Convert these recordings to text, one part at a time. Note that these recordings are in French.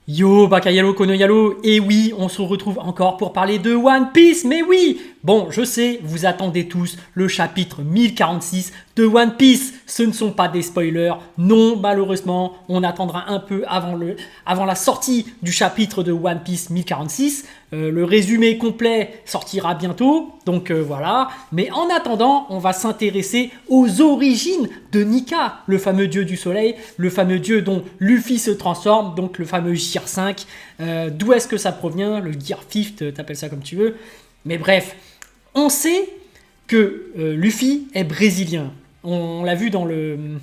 Yo, Bakayalo, Konoyalo, et oui, on se retrouve encore pour parler de One Piece, mais oui. Bon, je sais, vous attendez tous le chapitre 1046 de One Piece. Ce ne sont pas des spoilers, non, malheureusement, on attendra un peu avant la sortie du chapitre de One Piece 1046. Le résumé complet sortira bientôt, donc voilà. Mais en attendant, on va s'intéresser aux origines de Nika, le fameux dieu du soleil, le fameux dieu dont Luffy se transforme, donc le fameux Gear 5. D'où est-ce que ça provient? Le Gear 5, t'appelles ça comme tu veux. Mais bref, on sait que Luffy est brésilien. On l'a vu dans le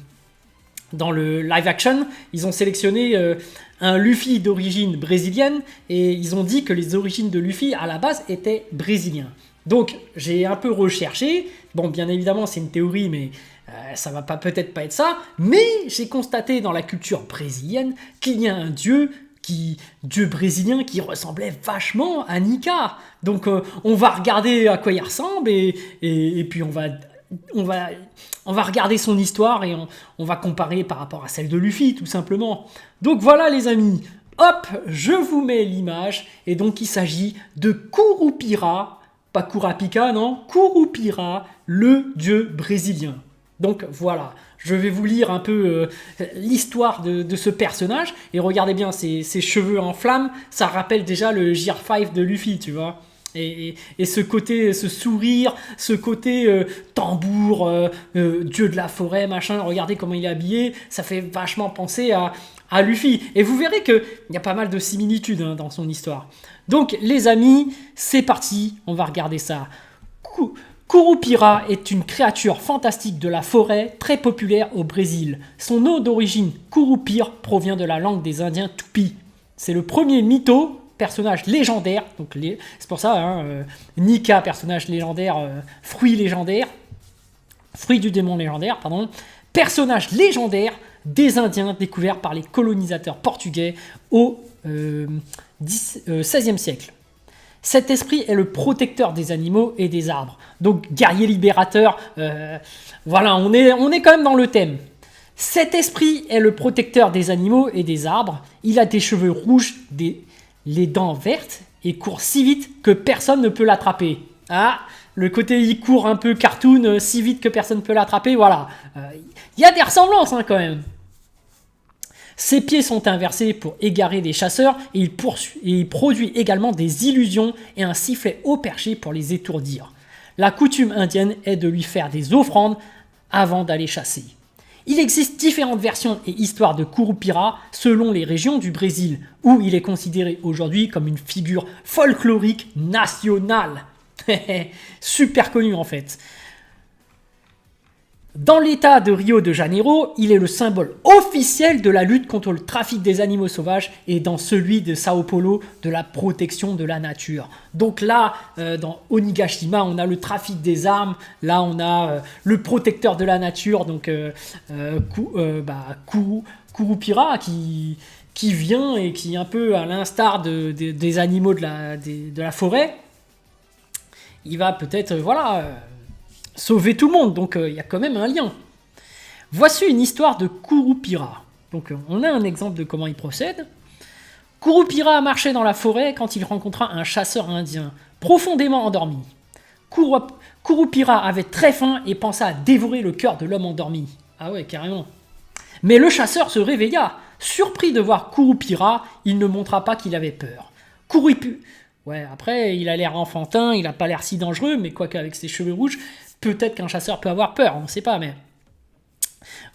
live action, ils ont sélectionné un Luffy d'origine brésilienne et ils ont dit que les origines de Luffy à la base étaient brésiliens. Donc j'ai un peu recherché, bon bien évidemment c'est une théorie mais ça va peut-être pas être ça, mais j'ai constaté dans la culture brésilienne qu'il y a un dieu brésilien qui ressemblait vachement à Nika. Donc on va regarder à quoi il ressemble et puis on va regarder son histoire et on va comparer par rapport à celle de Luffy, tout simplement. Donc voilà les amis, hop, je vous mets l'image. Et donc il s'agit de Curupira, pas Kurapika, non, Curupira, le dieu brésilien. Donc voilà, je vais vous lire un peu l'histoire de ce personnage. Et regardez bien, ses cheveux en flammes, ça rappelle déjà le Gear 5 de Luffy, tu vois. Et ce côté, ce sourire, ce côté tambour, dieu de la forêt, machin, regardez comment il est habillé, ça fait vachement penser à Luffy. Et vous verrez qu'il y a pas mal de similitudes dans son histoire. Donc les amis, c'est parti, on va regarder ça. Curupira est une créature fantastique de la forêt très populaire au Brésil. Son nom d'origine, Curupir, provient de la langue des Indiens Tupi. C'est le premier mytho, personnage légendaire, donc c'est pour ça, Nika, personnage légendaire, fruit du démon légendaire, pardon, personnage légendaire des Indiens découvert par les colonisateurs portugais au XVIe siècle. Cet esprit est le protecteur des animaux et des arbres. Donc guerrier libérateur, voilà, on est quand même dans le thème. Cet esprit est le protecteur des animaux et des arbres. Il a des cheveux rouges, les dents vertes et court si vite que personne ne peut l'attraper. Ah, le côté il court un peu cartoon, si vite que personne ne peut l'attraper, voilà. Il y a des ressemblances quand même. Ses pieds sont inversés pour égarer les chasseurs et il produit également des illusions et un sifflet haut perché pour les étourdir. La coutume indienne est de lui faire des offrandes avant d'aller chasser. Il existe différentes versions et histoires de Curupira selon les régions du Brésil, où il est considéré aujourd'hui comme une figure folklorique nationale. Super connu en fait. Dans l'état de Rio de Janeiro, il est le symbole officiel de la lutte contre le trafic des animaux sauvages et dans celui de Sao Paulo de la protection de la nature. Donc là, dans Onigashima, on a le trafic des armes, là on a le protecteur de la nature, donc Curupira qui vient et qui, un peu à l'instar des animaux de la forêt, il va peut-être, sauver tout le monde, donc il y a quand même un lien. Voici une histoire de Curupira. Donc on a un exemple de comment il procède. Curupira marchait dans la forêt quand il rencontra un chasseur indien, profondément endormi. Curupira avait très faim et pensa à dévorer le cœur de l'homme endormi. Ah ouais, carrément. Mais le chasseur se réveilla. Surpris de voir Curupira, il ne montra pas qu'il avait peur. Ouais, après, il a l'air enfantin, il n'a pas l'air si dangereux, mais quoi qu'avec ses cheveux rouges, peut-être qu'un chasseur peut avoir peur, on ne sait pas, mais...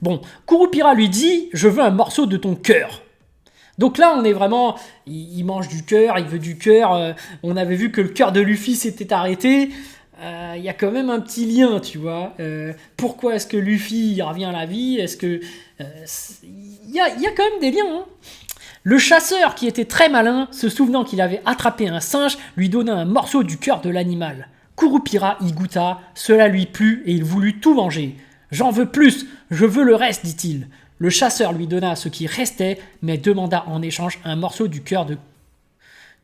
Bon, Curupira lui dit « Je veux un morceau de ton cœur ». Donc là, on est vraiment... Il mange du cœur, il veut du cœur. On avait vu que le cœur de Luffy s'était arrêté. Il y a quand même un petit lien, tu vois. Pourquoi est-ce que Luffy il revient à la vie? Est-ce que... Il y a quand même des liens, hein. Le chasseur, qui était très malin, se souvenant qu'il avait attrapé un singe, lui donna un morceau du cœur de l'animal. Curupira y goûta, cela lui plut et il voulut tout manger. « J'en veux plus, je veux le reste, dit-il. » Le chasseur lui donna ce qui restait, mais demanda en échange un morceau du cœur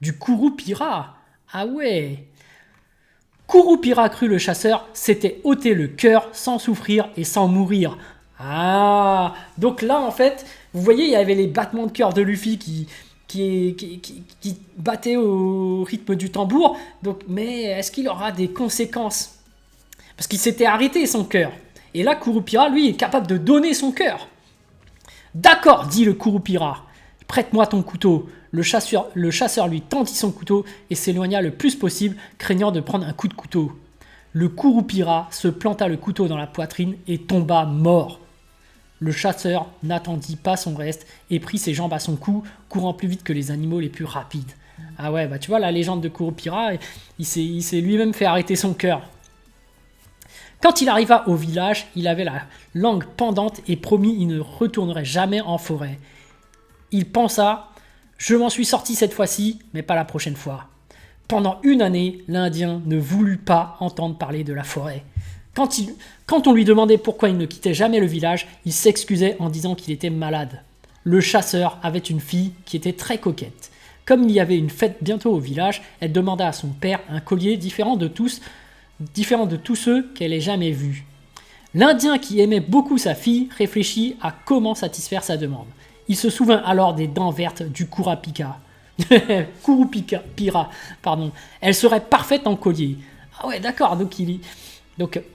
du Curupira. Ah ouais. Curupira crut le chasseur s'était ôté le cœur sans souffrir et sans mourir. Ah, donc là en fait, vous voyez, il y avait les battements de cœur de Luffy qui battait au rythme du tambour. Donc, mais est-ce qu'il aura des conséquences? Parce qu'il s'était arrêté son cœur. Et là, Kurupira, lui, est capable de donner son cœur. D'accord, dit le Kurupira. Prête-moi ton couteau. Le chasseur lui tendit son couteau et s'éloigna le plus possible, craignant de prendre un coup de couteau. Le Kurupira se planta le couteau dans la poitrine et tomba mort. Le chasseur n'attendit pas son reste et prit ses jambes à son cou, courant plus vite que les animaux les plus rapides. Ah ouais, bah tu vois, la légende de Kurupira, il s'est lui-même fait arrêter son cœur. Quand il arriva au village, il avait la langue pendante et promit il ne retournerait jamais en forêt. Il pensa « Je m'en suis sorti cette fois-ci, mais pas la prochaine fois ». Pendant une année, l'Indien ne voulut pas entendre parler de la forêt. Quand on lui demandait pourquoi il ne quittait jamais le village, il s'excusait en disant qu'il était malade. Le chasseur avait une fille qui était très coquette. Comme il y avait une fête bientôt au village, elle demanda à son père un collier différent de tous ceux qu'elle ait jamais vus. L'Indien qui aimait beaucoup sa fille réfléchit à comment satisfaire sa demande. Il se souvint alors des dents vertes du Kurupira. Pardon. Elle serait parfaite en collier. Ah ouais, d'accord, donc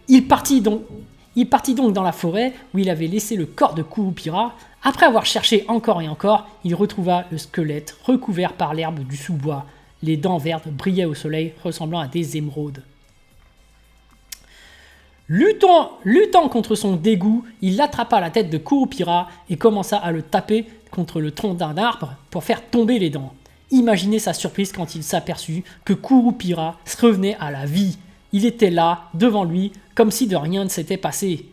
il partit donc dans la forêt où il avait laissé le corps de Kurupira. Après avoir cherché encore et encore, il retrouva le squelette recouvert par l'herbe du sous-bois. Les dents vertes brillaient au soleil, ressemblant à des émeraudes. Luttant contre son dégoût, il attrapa la tête de Kurupira et commença à le taper contre le tronc d'un arbre pour faire tomber les dents. Imaginez sa surprise quand il s'aperçut que Kurupira revenait à la vie. Il était là, devant lui, comme si de rien ne s'était passé.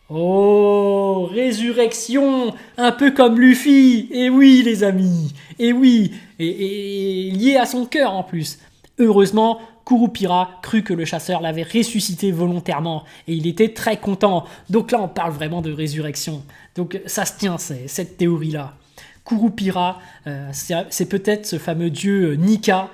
Oh, résurrection, un peu comme Luffy. Et oui, les amis, et oui, et lié à son cœur en plus. Heureusement, Kurupira crut que le chasseur l'avait ressuscité volontairement et il était très content. Donc là, on parle vraiment de résurrection. Donc ça se tient, cette théorie-là. Kurupira, c'est peut-être ce fameux dieu Nika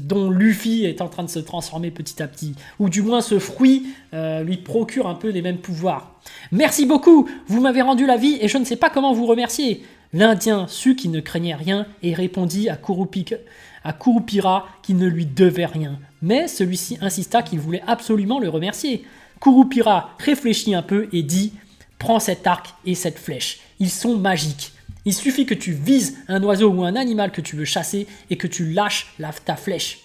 dont Luffy est en train de se transformer petit à petit. Ou du moins ce fruit lui procure un peu les mêmes pouvoirs. Merci beaucoup, vous m'avez rendu la vie et je ne sais pas comment vous remercier. L'Indien sut qu'il ne craignait rien et répondit à Kurupira qu'il ne lui devait rien. Mais celui-ci insista qu'il voulait absolument le remercier. Kurupira réfléchit un peu et dit « Prends cet arc et cette flèche, ils sont magiques. Il suffit que tu vises un oiseau ou un animal que tu veux chasser et que tu lâches ta flèche.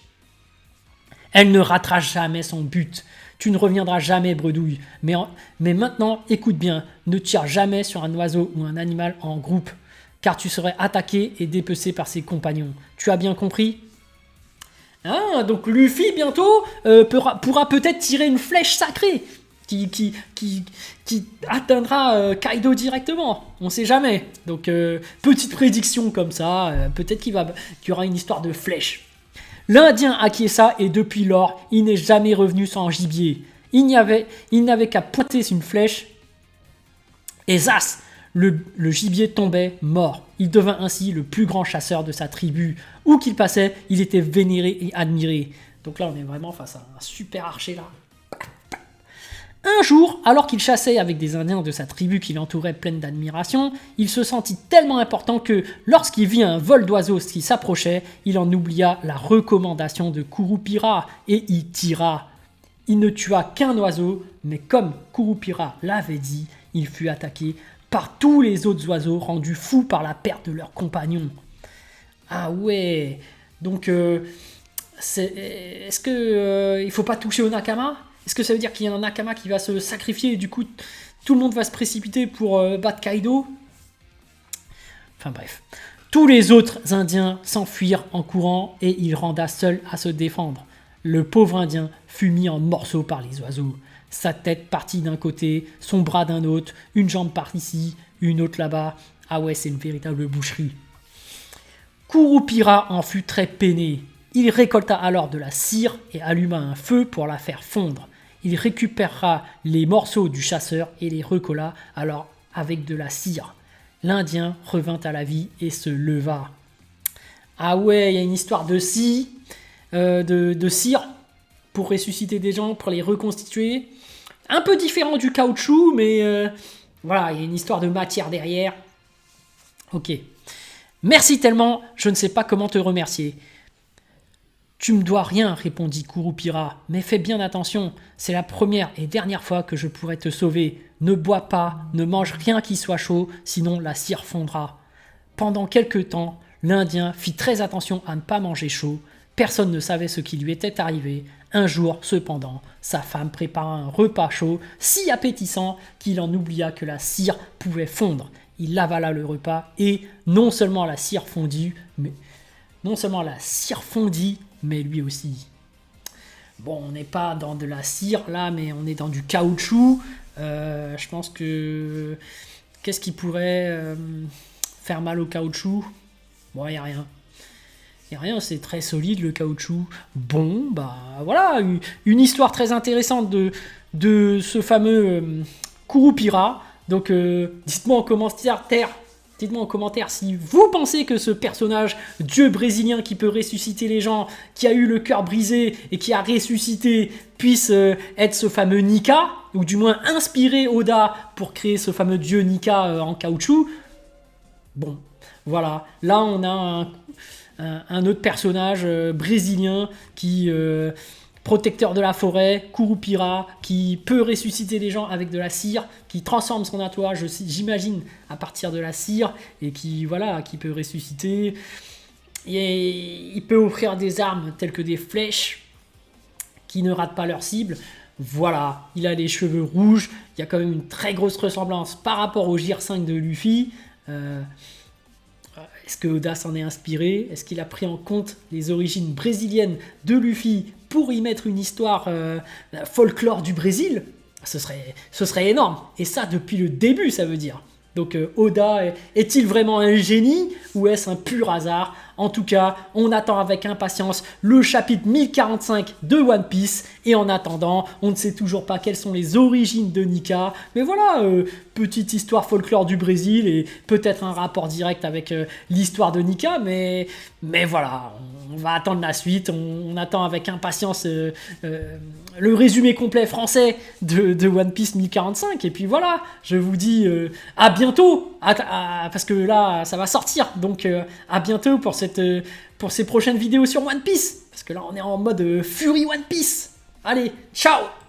Elle ne ratera jamais son but. Tu ne reviendras jamais, bredouille. Mais maintenant, écoute bien, ne tire jamais sur un oiseau ou un animal en groupe, car tu serais attaqué et dépecé par ses compagnons. Tu as bien compris ? Ah, donc Luffy, bientôt, pourra peut-être tirer une flèche sacrée qui atteindra Kaido directement. On ne sait jamais. Donc, petite prédiction comme ça, peut-être qu'il y aura une histoire de flèche. L'Indien acquiesça et depuis lors, il n'est jamais revenu sans gibier. Il n'avait qu'à pointer une flèche et zas, le gibier tombait mort. Il devint ainsi le plus grand chasseur de sa tribu. Où qu'il passait, il était vénéré et admiré. Donc là, on est vraiment face à un super archer là. Un jour, alors qu'il chassait avec des Indiens de sa tribu qui l'entouraient pleine d'admiration, il se sentit tellement important que, lorsqu'il vit un vol d'oiseaux qui s'approchait, il en oublia la recommandation de Kurupira et y tira. Il ne tua qu'un oiseau, mais comme Kurupira l'avait dit, il fut attaqué par tous les autres oiseaux rendus fous par la perte de leurs compagnons. Ah ouais, donc est-ce que il faut pas toucher au Nakama ? Est-ce que ça veut dire qu'il y a un Nakama qui va se sacrifier et du coup tout le monde va se précipiter pour battre Kaido ? Enfin bref. Tous les autres Indiens s'enfuirent en courant et il renda seul à se défendre. Le pauvre Indien fut mis en morceaux par les oiseaux. Sa tête partit d'un côté, son bras d'un autre, une jambe par ici, une autre là-bas. Ah ouais, c'est une véritable boucherie. Kurupira en fut très peiné. Il récolta alors de la cire et alluma un feu pour la faire fondre. Il récupéra les morceaux du chasseur et les recolla alors avec de la cire. L'Indien revint à la vie et se leva. Ah ouais, il y a une histoire de scie, de cire pour ressusciter des gens, pour les reconstituer. Un peu différent du caoutchouc, mais voilà, il y a une histoire de matière derrière. Ok. Merci tellement, je ne sais pas comment te remercier. Tu me dois rien, répondit Kurupira, mais fais bien attention, c'est la première et dernière fois que je pourrai te sauver. Ne bois pas, ne mange rien qui soit chaud, sinon la cire fondra. Pendant quelque temps, l'Indien fit très attention à ne pas manger chaud. Personne ne savait ce qui lui était arrivé. Un jour, cependant, sa femme prépara un repas chaud, si appétissant qu'il en oublia que la cire pouvait fondre. Il avala le repas et non seulement la cire fondit, mais lui aussi. Bon, on n'est pas dans de la cire là, mais on est dans du caoutchouc. Je pense que... Qu'est-ce qui pourrait faire mal au caoutchouc? Bon, il n'y a rien. Il n'y a rien, c'est très solide le caoutchouc. Bon, bah voilà, une histoire très intéressante de ce fameux Kurupira. Donc, dites-moi en commentaire si vous pensez que ce personnage dieu brésilien qui peut ressusciter les gens, qui a eu le cœur brisé et qui a ressuscité, puisse être ce fameux Nika, ou du moins inspirer Oda pour créer ce fameux dieu Nika en caoutchouc. Bon, voilà. Là, on a un autre personnage brésilien qui... protecteur de la forêt, Kurupira, qui peut ressusciter les gens avec de la cire, qui transforme son entourage, j'imagine, à partir de la cire, et qui peut ressusciter. Et il peut offrir des armes telles que des flèches qui ne ratent pas leur cible. Voilà, il a les cheveux rouges, il y a quand même une très grosse ressemblance par rapport au Gear 5 de Luffy. Est-ce que Oda s'en est inspiré? Est-ce qu'il a pris en compte les origines brésiliennes de Luffy pour y mettre une histoire folklore du Brésil? Ce serait énorme. Et ça, depuis le début, ça veut dire. Donc Oda est-il vraiment un génie ou est-ce un pur hasard? En tout cas, on attend avec impatience le chapitre 1045 de One Piece. Et en attendant, on ne sait toujours pas quelles sont les origines de Nika. Mais voilà, petite histoire folklore du Brésil et peut-être un rapport direct avec l'histoire de Nika. Mais voilà, on va attendre la suite. On attend avec impatience le résumé complet français de One Piece 1045. Et puis voilà, je vous dis à bientôt. Parce que là, ça va sortir. Donc à bientôt pour ces prochaines vidéos sur One Piece. Parce que là, on est en mode Fury One Piece. Allez, ciao!